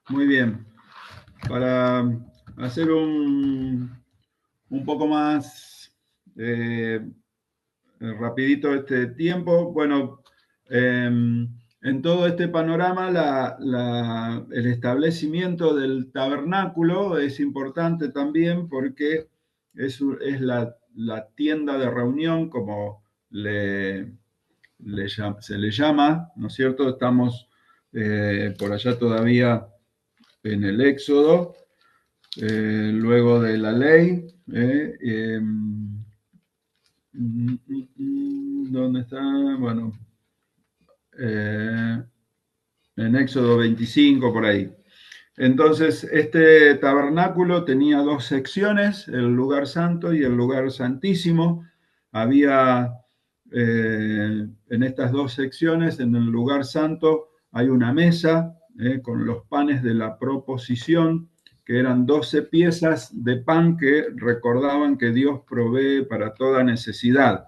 Muy bien. Para hacer un poco más rapidito este tiempo, bueno, en todo este panorama el establecimiento del tabernáculo es importante también porque es la tienda de reunión, como se le llama, ¿no es cierto? Estamos por allá todavía en el Éxodo, luego de la ley. ¿Dónde está? Bueno, eh, en Éxodo 25, por ahí. Entonces, este tabernáculo tenía dos secciones, el lugar santo y el lugar santísimo. Había en estas dos secciones, en el lugar santo, hay una mesa con los panes de la proposición, que eran 12 piezas de pan que recordaban que Dios provee para toda necesidad.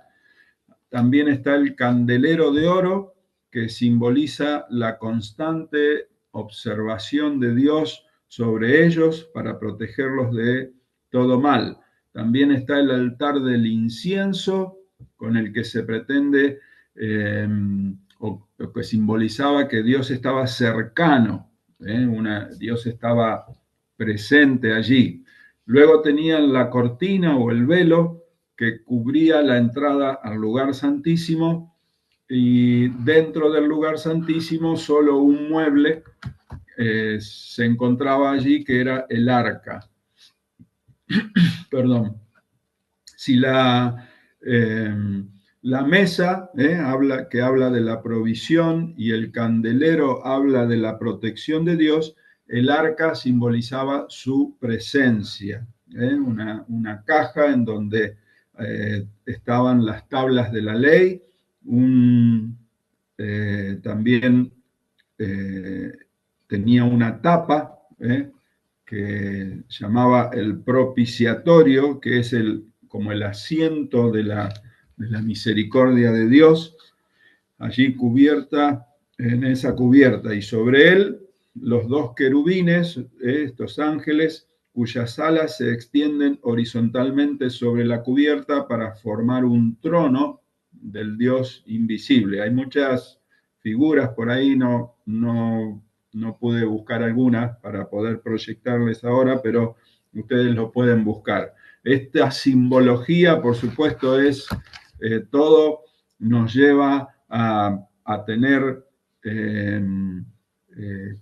También está el candelero de oro, que simboliza la constante observación de Dios sobre ellos para protegerlos de todo mal. También está el altar del incienso, con el que se pretende, o que simbolizaba que Dios estaba cercano, Dios estaba presente allí. Luego tenían la cortina o el velo que cubría la entrada al lugar santísimo, y dentro del lugar santísimo solo un mueble se encontraba allí, que era el arca. Perdón. Si la mesa que habla de la provisión y el candelero habla de la protección de Dios, el arca simbolizaba su presencia, una caja en donde estaban las tablas de la ley, también eh, tenía una tapa que llamaba el propiciatorio, que es como el asiento de la misericordia de Dios, allí cubierta, en esa cubierta, y sobre él los dos querubines, estos ángeles, cuyas alas se extienden horizontalmente sobre la cubierta para formar un trono del Dios invisible. Hay muchas figuras por ahí, no pude buscar algunas para poder proyectarles ahora, pero ustedes lo pueden buscar. Esta simbología, por supuesto, todo nos lleva a tener,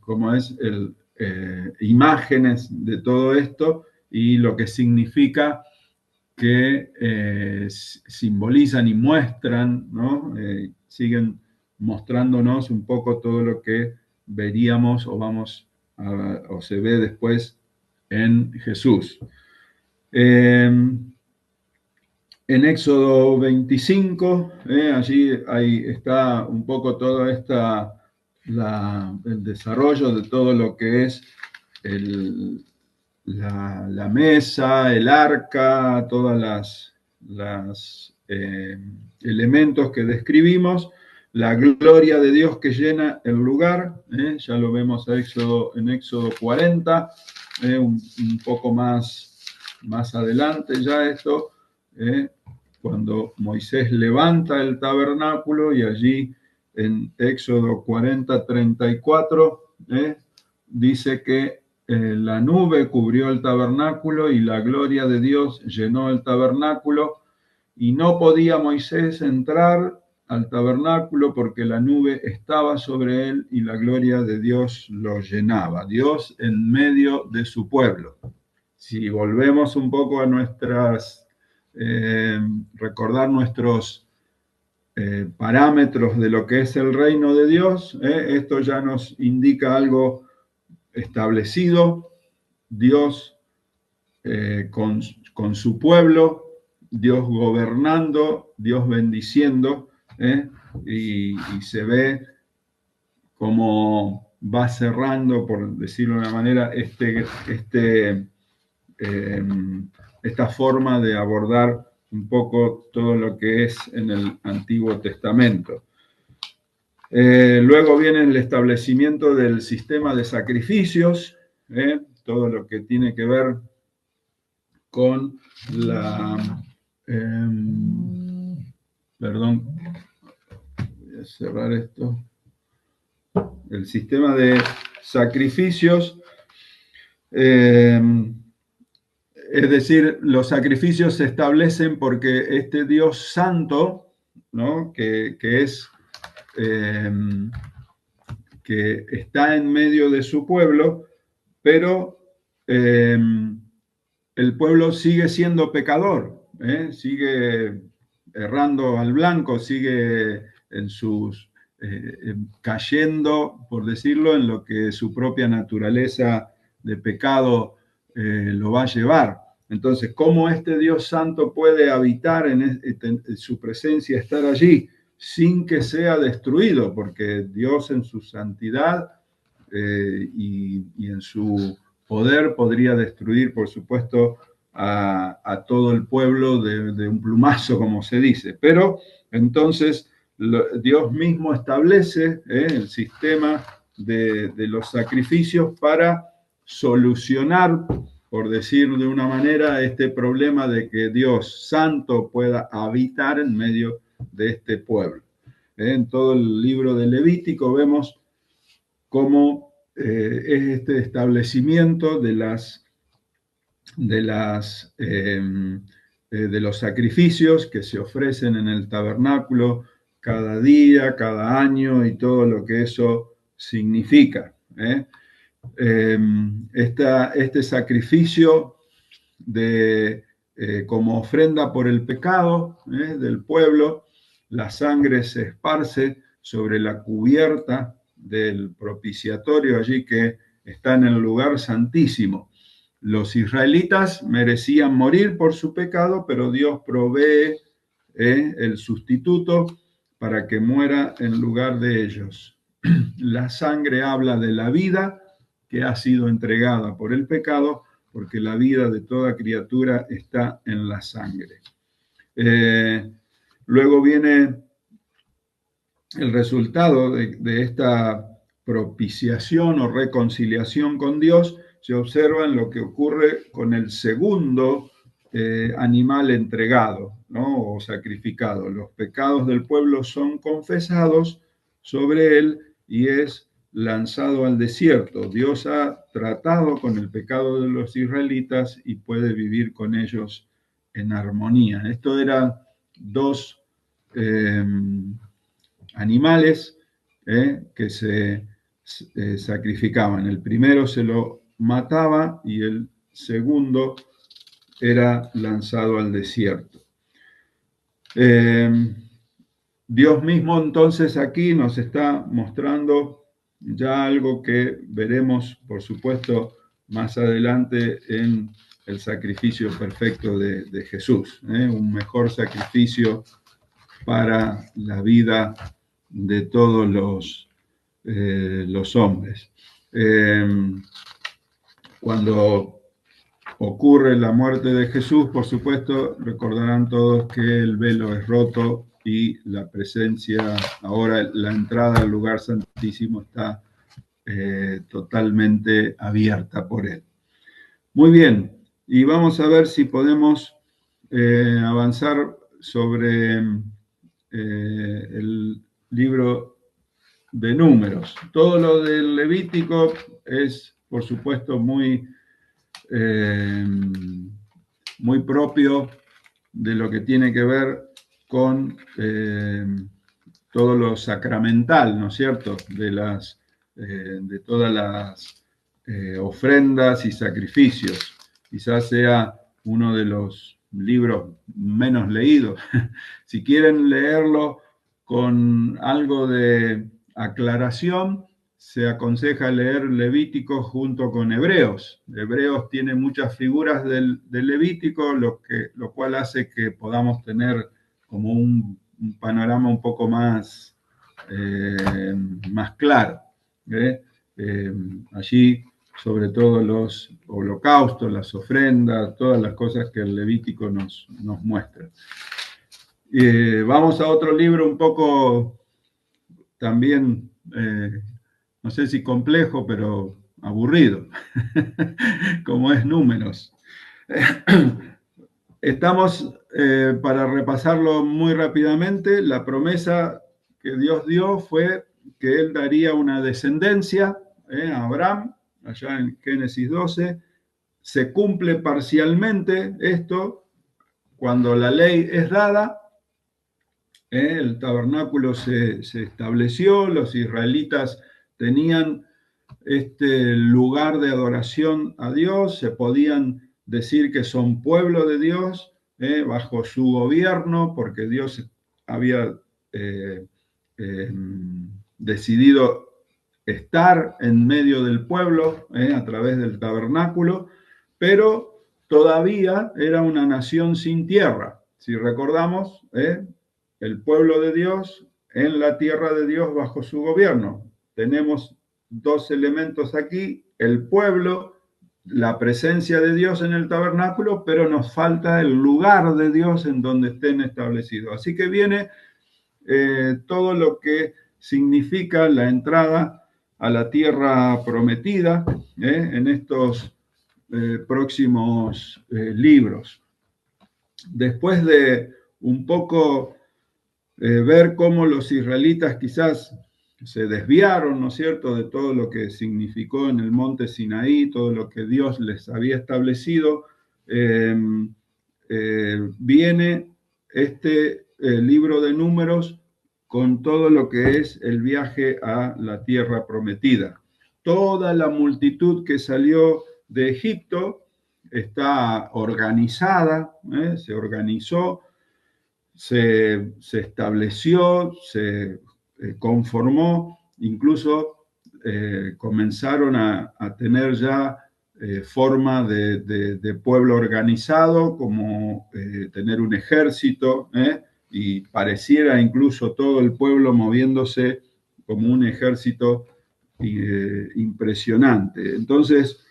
como es, imágenes de todo esto y lo que significa que simbolizan y muestran, ¿no? Siguen mostrándonos un poco todo lo que veríamos o se ve después en Jesús. En Éxodo 25, allí está un poco todo el desarrollo de todo lo que es la mesa, el arca, todas las elementos que describimos, la gloria de Dios que llena el lugar, ya lo vemos en Éxodo 40, un poco más adelante ya esto, cuando Moisés levanta el tabernáculo, y allí en Éxodo 40, 34, dice que la nube cubrió el tabernáculo y la gloria de Dios llenó el tabernáculo, y no podía Moisés entrar al tabernáculo porque la nube estaba sobre él y la gloria de Dios lo llenaba. Dios en medio de su pueblo. Si volvemos un poco a recordar nuestros parámetros de lo que es el reino de Dios, esto ya nos indica algo establecido, Dios con su pueblo, Dios gobernando, Dios bendiciendo, y se ve cómo va cerrando, por decirlo de una manera, esta forma de abordar un poco todo lo que es en el Antiguo Testamento. Luego viene el establecimiento del sistema de sacrificios, todo lo que tiene que ver con la... perdón, voy a cerrar esto. El sistema de sacrificios, es decir, los sacrificios se establecen porque este Dios santo, ¿no? que es... que está en medio de su pueblo, pero el pueblo sigue siendo pecador, sigue errando al blanco, sigue en sus cayendo, por decirlo, en lo que su propia naturaleza de pecado lo va a llevar. Entonces, ¿cómo este Dios santo puede habitar en su presencia, estar allí sin que sea destruido? Porque Dios en su santidad y en su poder podría destruir, por supuesto, a todo el pueblo de un plumazo, como se dice. Pero entonces Dios mismo establece el sistema de los sacrificios para solucionar, por decir de una manera, este problema de que Dios santo pueda habitar en medio de este pueblo. En todo el libro de Levítico vemos cómo es este establecimiento de los sacrificios que se ofrecen en el tabernáculo cada día, cada año y todo lo que eso significa. Este sacrificio como ofrenda por el pecado del pueblo, la sangre se esparce sobre la cubierta del propiciatorio allí que está en el lugar santísimo. Los israelitas merecían morir por su pecado, pero Dios provee el sustituto para que muera en lugar de ellos. La sangre habla de la vida que ha sido entregada por el pecado, porque la vida de toda criatura está en la sangre. Luego viene el resultado de esta propiciación o reconciliación con Dios, se observa en lo que ocurre con el segundo animal entregado, ¿no? O sacrificado. Los pecados del pueblo son confesados sobre él y es lanzado al desierto. Dios ha tratado con el pecado de los israelitas y puede vivir con ellos en armonía. Esto eran dos animales que se sacrificaban. El primero se lo mataba y el segundo era lanzado al desierto. Dios mismo entonces aquí nos está mostrando ya algo que veremos, por supuesto, más adelante en el sacrificio perfecto de Jesús, un mejor sacrificio para la vida de todos los hombres. Cuando ocurre la muerte de Jesús, por supuesto, recordarán todos que el velo es roto y la presencia, ahora la entrada al lugar santísimo está totalmente abierta por él. Muy bien, y vamos a ver si podemos avanzar sobre el libro de Números. Todo lo del Levítico es, por supuesto, muy propio de lo que tiene que ver con todo lo sacramental, ¿no es cierto? De todas las ofrendas y sacrificios. Quizás sea uno de los libros menos leídos. Si quieren leerlo con algo de aclaración, se aconseja leer Levítico junto con Hebreos. Hebreos tiene muchas figuras del Levítico, lo cual hace que podamos tener como un panorama un poco más claro. Allí, sobre todo los holocaustos, las ofrendas, todas las cosas que el Levítico nos muestra. Vamos a otro libro un poco también, no sé si complejo, pero aburrido, como es números. Estamos, para repasarlo muy rápidamente, la promesa que Dios dio fue que Él daría una descendencia a Abraham, allá en Génesis 12. Se cumple parcialmente esto cuando la ley es dada, el tabernáculo se estableció, los israelitas tenían este lugar de adoración a Dios, se podían decir que son pueblo de Dios, bajo su gobierno, porque Dios había eh, eh, decidido estar en medio del pueblo a través del tabernáculo, pero todavía era una nación sin tierra. Si recordamos, el pueblo de Dios en la tierra de Dios bajo su gobierno. Tenemos dos elementos aquí, el pueblo, la presencia de Dios en el tabernáculo, pero nos falta el lugar de Dios en donde estén establecidos. Así que viene todo lo que significa la entrada a la tierra prometida en estos próximos libros. Después de un poco ver cómo los israelitas quizás se desviaron, ¿no es cierto?, de todo lo que significó en el monte Sinaí, todo lo que Dios les había establecido, viene este libro de Números con todo lo que es el viaje a la tierra prometida. Toda la multitud que salió de Egipto está organizada, se organizó, se estableció, se conformó, incluso comenzaron a tener ya forma de pueblo organizado, como tener un ejército, y pareciera incluso todo el pueblo moviéndose como un ejército impresionante. Entonces,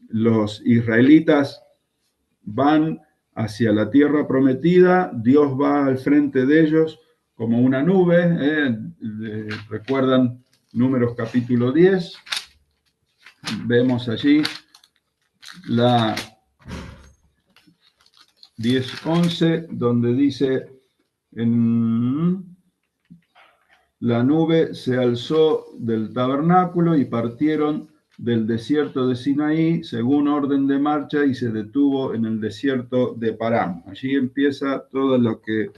los israelitas van hacia la tierra prometida, Dios va al frente de ellos como una nube, recuerdan Números capítulo 10, vemos allí la 10:11, donde dice, la nube se alzó del tabernáculo y partieron del desierto de Sinaí según orden de marcha y se detuvo en el desierto de Param. Allí empieza todo lo que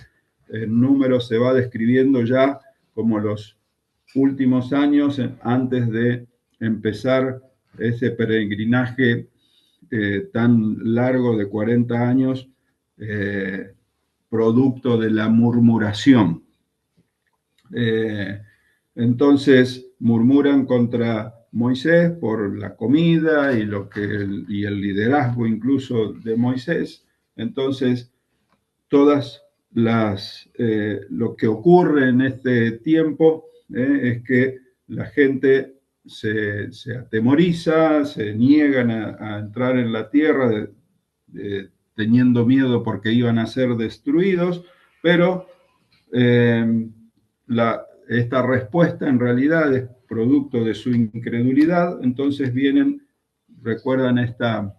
en Números se va describiendo ya como los últimos años antes de empezar ese peregrinaje tan largo de 40 años, producto de la murmuración. Entonces murmuran contra Moisés por la comida y el liderazgo incluso de Moisés. Entonces, todas lo que ocurre en este tiempo es que la gente se atemoriza, se niegan a entrar en la tierra teniendo miedo porque iban a ser destruidos, pero esta respuesta en realidad es producto de su incredulidad. Entonces recuerdan esta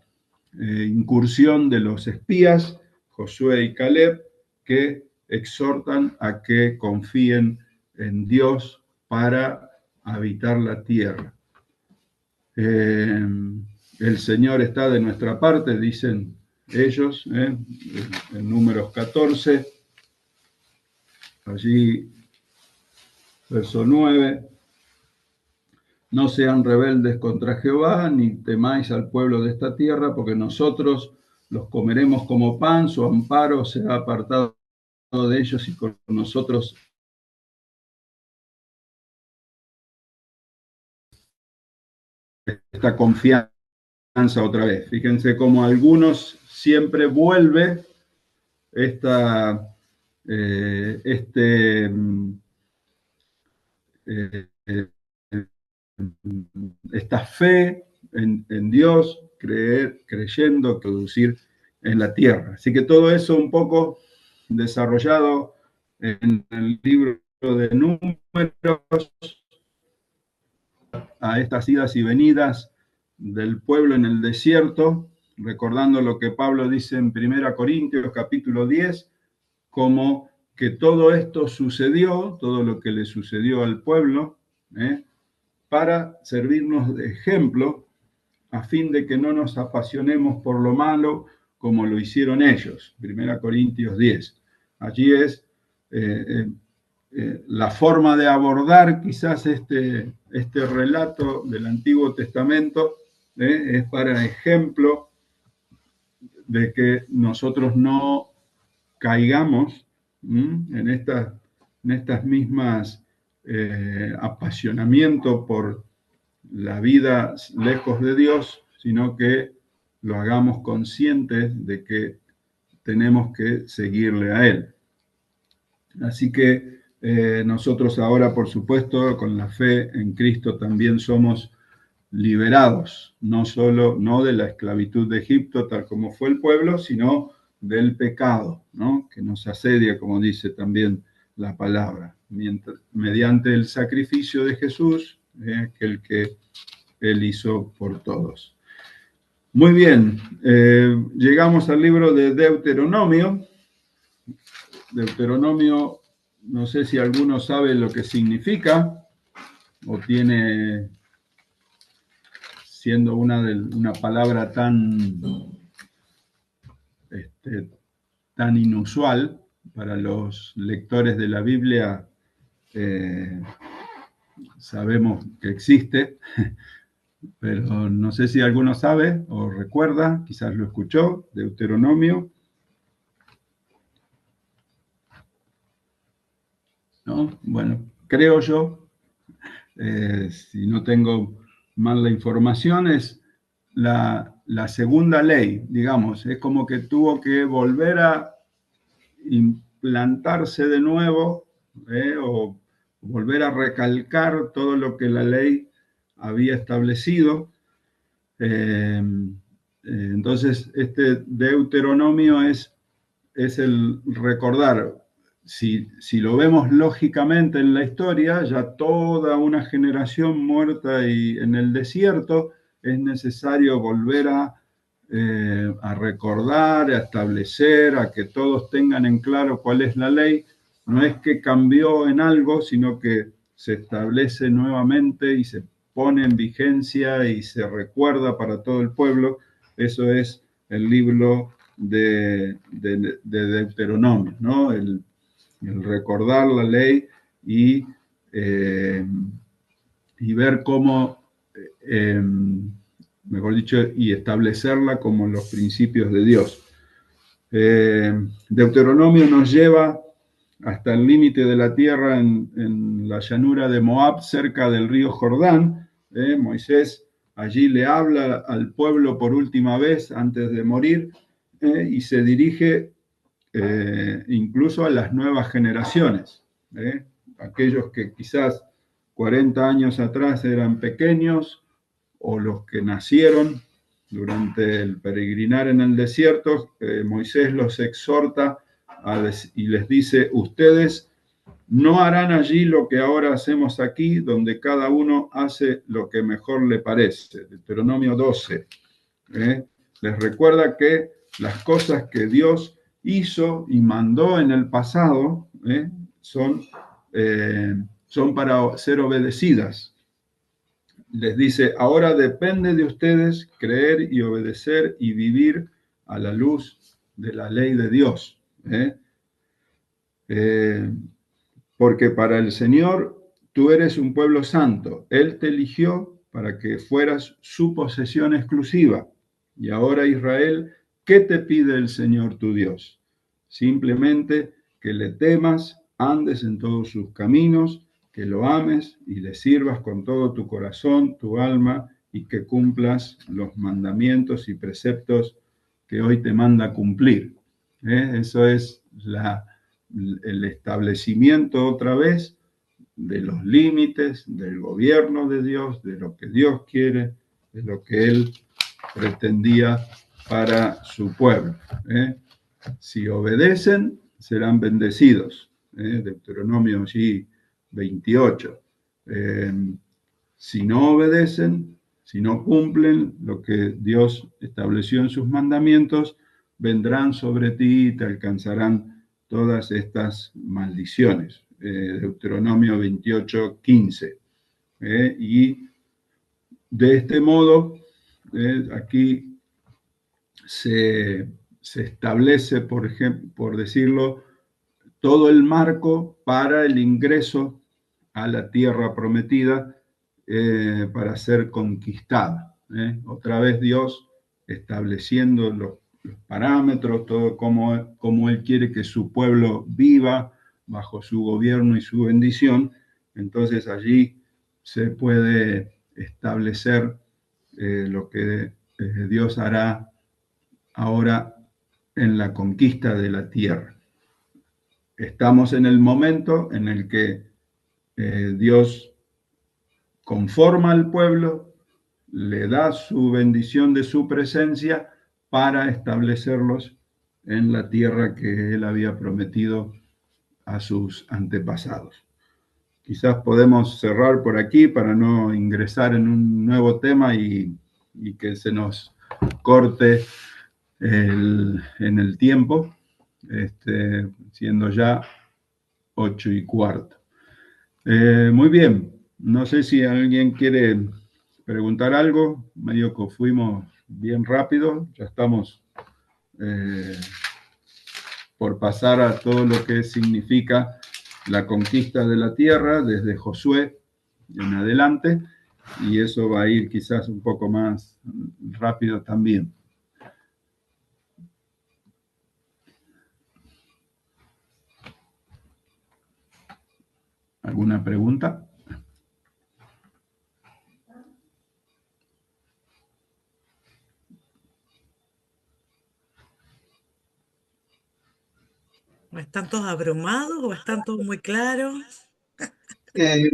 incursión de los espías, Josué y Caleb, que exhortan a que confíen en Dios para habitar la tierra. El Señor está de nuestra parte, dicen ellos, en Números 14, allí verso 9, no sean rebeldes contra Jehová, ni temáis al pueblo de esta tierra, porque nosotros los comeremos como pan, su amparo se ha apartado de ellos y con nosotros esta confianza otra vez. Fíjense cómo a algunos siempre vuelve esta fe en Dios, creyendo, producir en la tierra. Así que todo eso un poco desarrollado en el libro de Números, a estas idas y venidas del pueblo en el desierto, recordando lo que Pablo dice en 1 Corintios capítulo 10, como que todo esto sucedió, todo lo que le sucedió al pueblo, para servirnos de ejemplo, a fin de que no nos apasionemos por lo malo como lo hicieron ellos. 1 Corintios 10. Allí es la forma de abordar quizás este relato del Antiguo Testamento, es para ejemplo de que nosotros no caigamos en estas mismas apasionamientos por la vida lejos de Dios, sino que lo hagamos conscientes de que tenemos que seguirle a Él. Así que nosotros ahora, por supuesto, con la fe en Cristo también somos liberados, no de la esclavitud de Egipto, tal como fue el pueblo, sino del pecado, ¿no? Que nos asedia, como dice también la palabra, mediante el sacrificio de Jesús, aquel que Él hizo por todos. Muy bien, llegamos al libro de Deuteronomio. Deuteronomio, no sé si alguno sabe lo que significa, o tiene, siendo una palabra tan inusual para los lectores de la Biblia, sabemos que existe, pero no sé si alguno sabe o recuerda, quizás lo escuchó, Deuteronomio. ¿No? Bueno, creo yo, si no tengo mal la información, es la segunda ley, digamos, es como que tuvo que volver a implantarse de nuevo, o volver a recalcar todo lo que la ley había establecido. Entonces, este Deuteronomio es el recordar. Si lo vemos lógicamente en la historia, ya toda una generación muerta y en el desierto, es necesario volver a recordar, a establecer, a que todos tengan en claro cuál es la ley. No es que cambió en algo, sino que se establece nuevamente y se pone en vigencia y se recuerda para todo el pueblo. Eso es el libro de Deuteronomio, ¿no? El recordar la ley y ver cómo, mejor dicho, y establecerla como los principios de Dios. Deuteronomio nos lleva hasta el límite de la tierra en la llanura de Moab, cerca del río Jordán. Moisés allí le habla al pueblo por última vez antes de morir, y se dirige incluso a las nuevas generaciones, aquellos que quizás 40 años atrás eran pequeños, o los que nacieron durante el peregrinar en el desierto. Moisés los exhorta y les dice: ustedes no harán allí lo que ahora hacemos aquí, donde cada uno hace lo que mejor le parece. Deuteronomio 12. Les recuerda que las cosas que Dios hizo y mandó en el pasado, son para ser obedecidas. Les dice: ahora depende de ustedes creer y obedecer y vivir a la luz de la ley de Dios. Porque para el Señor tú eres un pueblo santo. Él te eligió para que fueras su posesión exclusiva. Y ahora, Israel, ¿qué te pide el Señor tu Dios? Simplemente que le temas, andes en todos sus caminos, que lo ames y le sirvas con todo tu corazón, tu alma, y que cumplas los mandamientos y preceptos que hoy te manda cumplir. Eso es el establecimiento otra vez de los límites del gobierno de Dios, de lo que Dios quiere, de lo que Él pretendía para su pueblo. Si obedecen, serán bendecidos. Deuteronomio allí 28. Si no obedecen, si no cumplen lo que Dios estableció en sus mandamientos, vendrán sobre ti y te alcanzarán todas estas maldiciones. Deuteronomio 28, 15. Y de este modo, aquí se establece, por ejemplo, por decirlo, todo el marco para el ingreso a la tierra prometida para ser conquistada. Otra vez Dios estableciendo los parámetros, todo como Él quiere que su pueblo viva bajo su gobierno y su bendición. Entonces allí se puede establecer lo que Dios hará ahora en la conquista de la tierra. Estamos en el momento en el que Dios conforma al pueblo, le da su bendición de su presencia para establecerlos en la tierra que Él había prometido a sus antepasados. Quizás podemos cerrar por aquí para no ingresar en un nuevo tema y que se nos corte en el tiempo, siendo ya 8:15. Muy bien, no sé si alguien quiere preguntar algo, medio que fuimos bien rápido, ya estamos por pasar a todo lo que significa la conquista de la tierra desde Josué en adelante, y eso va a ir quizás un poco más rápido también. ¿Alguna pregunta? ¿Están todos abrumados o están todos muy claros? Eh,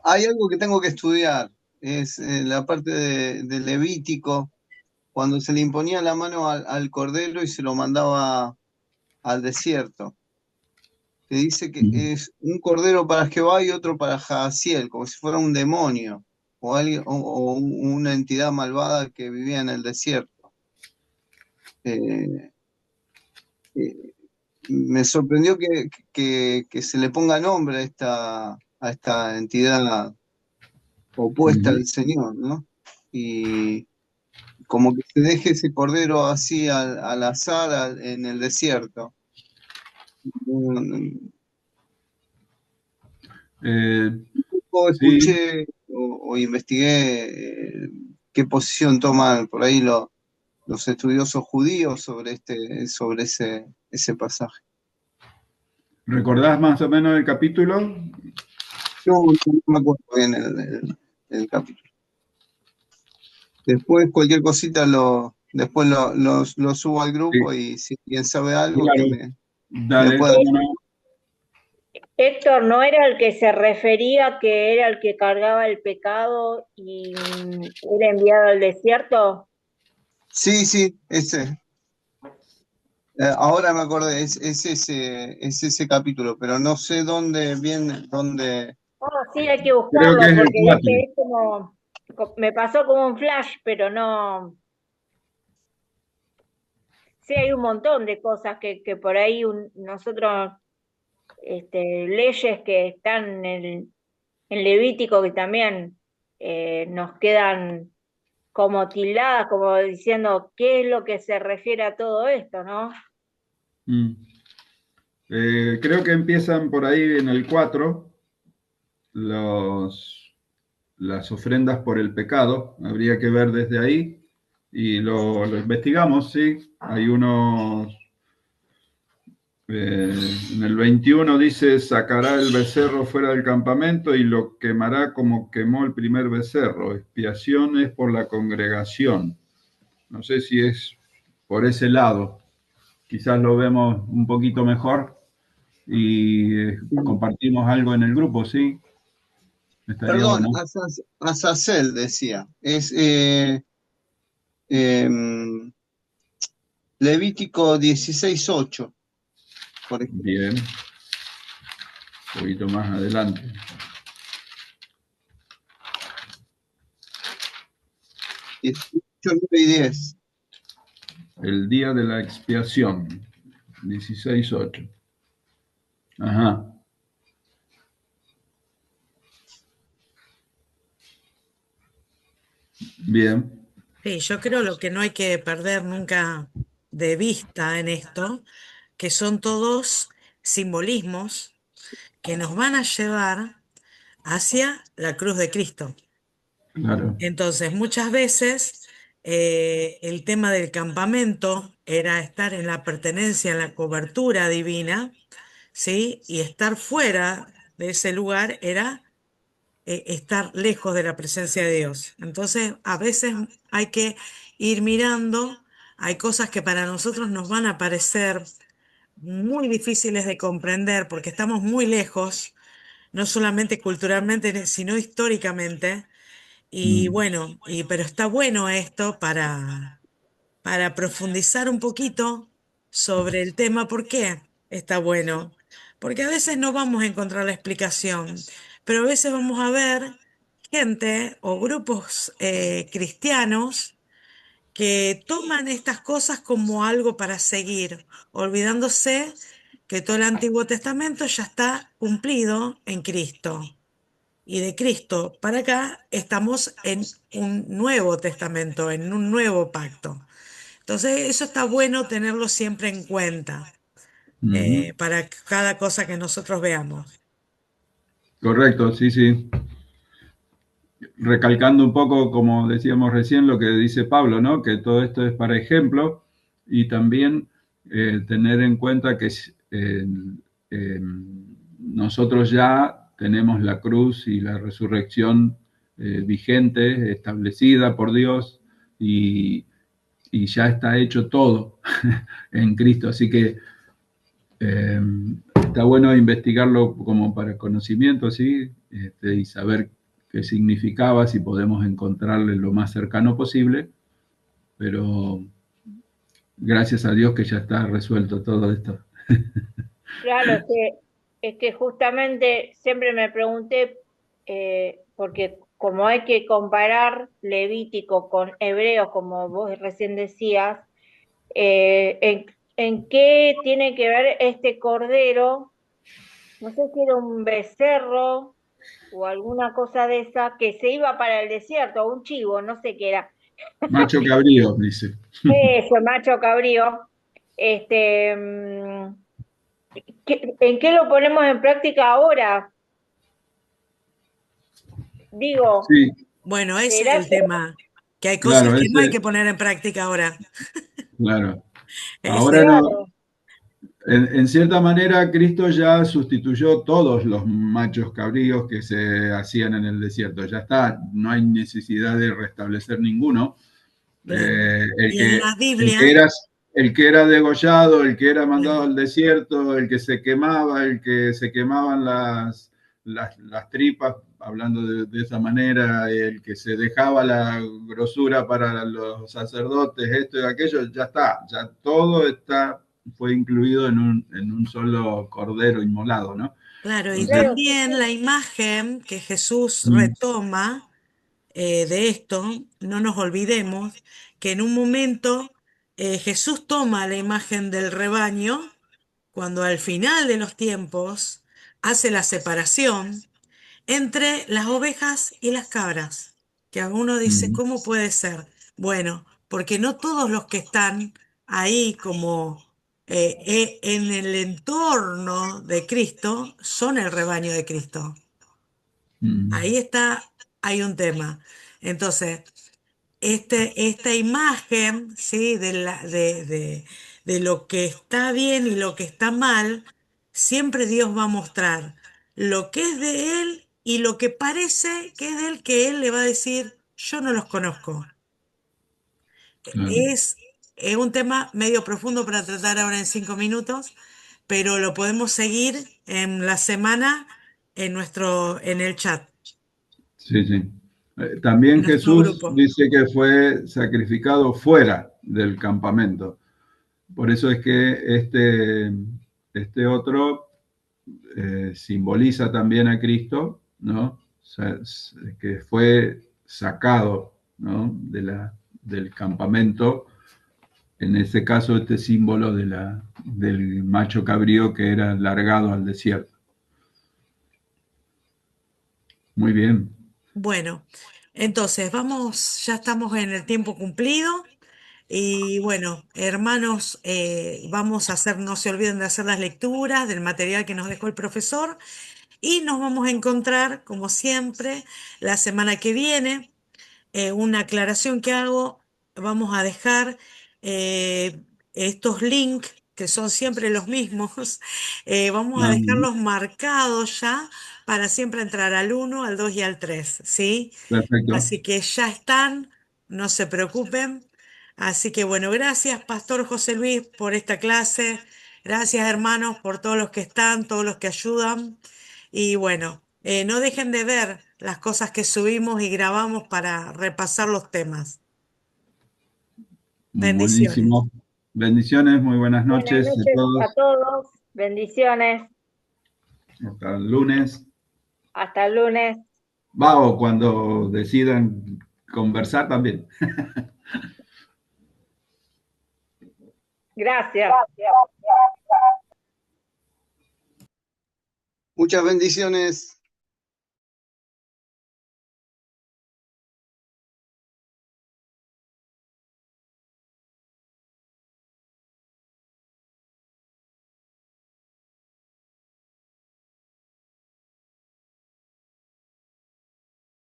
hay algo que tengo que estudiar, es la parte de Levítico, cuando se le imponía la mano al cordero y se lo mandaba al desierto. Que dice que es un cordero para Jehová y otro para Jaasiel, como si fuera un demonio o, alguien, o una entidad malvada que vivía en el desierto. Eh, eh, Me sorprendió que se le ponga nombre a esta entidad opuesta al Señor, ¿no? Y como que se deje ese cordero así al azar en el desierto. Un poco Sí, escuché o investigué qué posición toman por ahí los estudiosos judíos sobre ese pasaje. ¿recordás más o menos el capítulo? No me acuerdo bien el capítulo. Después cualquier cosita después lo subo al grupo Sí, y si alguien sabe algo que claro. me Dale, pueda. cómo no. Héctor, ¿no era el que se refería que era el que cargaba el pecado y era enviado al desierto? Sí, ese. Ahora me acordé, es ese capítulo, pero no sé dónde. Oh, sí, hay que Creo que buscarlo es el porque 4. es como, me pasó como un flash, pero no, sí hay un montón de cosas que por ahí nosotros, leyes que están en Levítico que también nos quedan como tildadas, como diciendo qué es lo que se refiere a todo esto, ¿no? Creo que empiezan por ahí en el 4 las ofrendas por el pecado. Habría que ver desde ahí y lo investigamos, sí. Hay unos, en el 21 dice, sacará el becerro fuera del campamento y lo quemará como quemó el primer becerro. Expiación es por la congregación. No sé si es por ese lado. Quizás lo vemos un poquito mejor y compartimos algo en el grupo, ¿sí? Estaría Perdón, bueno. Azazel decía. Es em, Levítico 16:8, por ejemplo. Bien. poquito más adelante. Y 9 y 10. El día de la expiación, 16:8. Ajá. Bien. Sí, yo creo lo que no hay que perder nunca de vista en esto, que son todos simbolismos que nos van a llevar hacia la cruz de Cristo. Claro. Entonces, muchas veces el tema del campamento era estar en la pertenencia, en la cobertura divina, ¿sí? Y estar fuera de ese lugar era estar lejos de la presencia de Dios. Entonces, a veces hay que ir mirando, hay cosas que para nosotros nos van a parecer muy difíciles de comprender porque estamos muy lejos, no solamente culturalmente, sino históricamente. Y bueno, pero está bueno esto para profundizar un poquito sobre el tema. ¿Por qué está bueno? Porque a veces no vamos a encontrar la explicación, pero a veces vamos a ver gente o grupos cristianos que toman estas cosas como algo para seguir, olvidándose que todo el Antiguo Testamento ya está cumplido en Cristo. Y de Cristo para acá estamos en un nuevo testamento, en un nuevo pacto. Entonces, eso está bueno tenerlo siempre en cuenta para cada cosa que nosotros veamos. Correcto, sí, sí. Recalcando un poco, como decíamos recién, lo que dice Pablo, ¿no? Que todo esto es para ejemplo y también tener en cuenta que nosotros ya tenemos la cruz y la resurrección vigente, establecida por Dios y ya está hecho todo en Cristo. Así que está bueno investigarlo como para conocimiento, ¿sí? Y saber qué significaba, si podemos encontrarle lo más cercano posible, pero gracias a Dios que ya está resuelto todo esto. Claro, es que justamente siempre me pregunté, porque como hay que comparar Levítico con Hebreos, como vos recién decías, en qué tiene que ver este cordero, no sé si era un becerro o alguna cosa de esa, que se iba para el desierto, o un chivo, no sé qué era. Macho cabrío, dice. Eso, macho cabrío. Este, ¿En qué lo ponemos en práctica ahora? Digo, Sí, Bueno, ese es ¿será el que tema, que hay cosas claro, que no hay ese, que poner en práctica ahora. claro. Ese Ahora es no, claro? en cierta manera Cristo ya sustituyó todos los machos cabríos que se hacían en el desierto. Ya está, no hay necesidad de restablecer ninguno. claro. El Y en que, la el que Biblia, era, el que era degollado, el que era mandado claro, al desierto, el que se quemaba, el que se quemaban las tripas, hablando de esa manera, el que se dejaba la grosura para los sacerdotes, esto y aquello, ya está, ya todo está, fue incluido en un solo cordero inmolado, ¿no? claro, y Entonces, Claro, sí, también la sí. imagen que Jesús mm, retoma de esto, no nos olvidemos que en un momento Jesús toma la imagen del rebaño cuando al final de los tiempos hace la separación entre las ovejas y las cabras, que uno dice, mm, ¿cómo puede ser? Bueno, porque no todos los que están ahí como en el entorno de Cristo son el rebaño de Cristo. mm, Ahí está, hay un tema. Entonces, esta imagen, ¿sí? De lo que está bien y lo que está mal, siempre Dios va a mostrar lo que es de Él y lo que parece que es de Él, que Él le va a decir, yo no los conozco. claro. Es un tema medio profundo para tratar ahora en 5 minutos, pero lo podemos seguir en la semana en el chat, Sí, sí. en También nuestro Jesús grupo. dice que fue sacrificado fuera del campamento. Por eso es que este otro simboliza también a Cristo, ¿no? O sea, que fue sacado, ¿no? Del campamento, en este caso este símbolo del macho cabrío que era largado al desierto. Muy bien. Bueno, entonces vamos, ya estamos en el tiempo cumplido. Y bueno, hermanos, vamos a hacer, no se olviden de hacer las lecturas del material que nos dejó el profesor y nos vamos a encontrar, como siempre, la semana que viene. Una aclaración que hago, vamos a dejar estos links, que son siempre los mismos, vamos a Ah, dejarlos marcados ya para siempre entrar al 1, al 2 y al 3, ¿sí? perfecto. Así que ya están, no se preocupen. Así que bueno, gracias, Pastor José Luis, por esta clase. Gracias, hermanos, por todos los que están, todos los que ayudan. Y bueno, no dejen de ver las cosas que subimos y grabamos para repasar los temas. Bendiciones. Buenísimo. Bendiciones, muy buenas Buenas noches a noches a todos. todos, bendiciones, Hasta el lunes. hasta el lunes. Va, o cuando decidan conversar también. Gracias. Muchas bendiciones.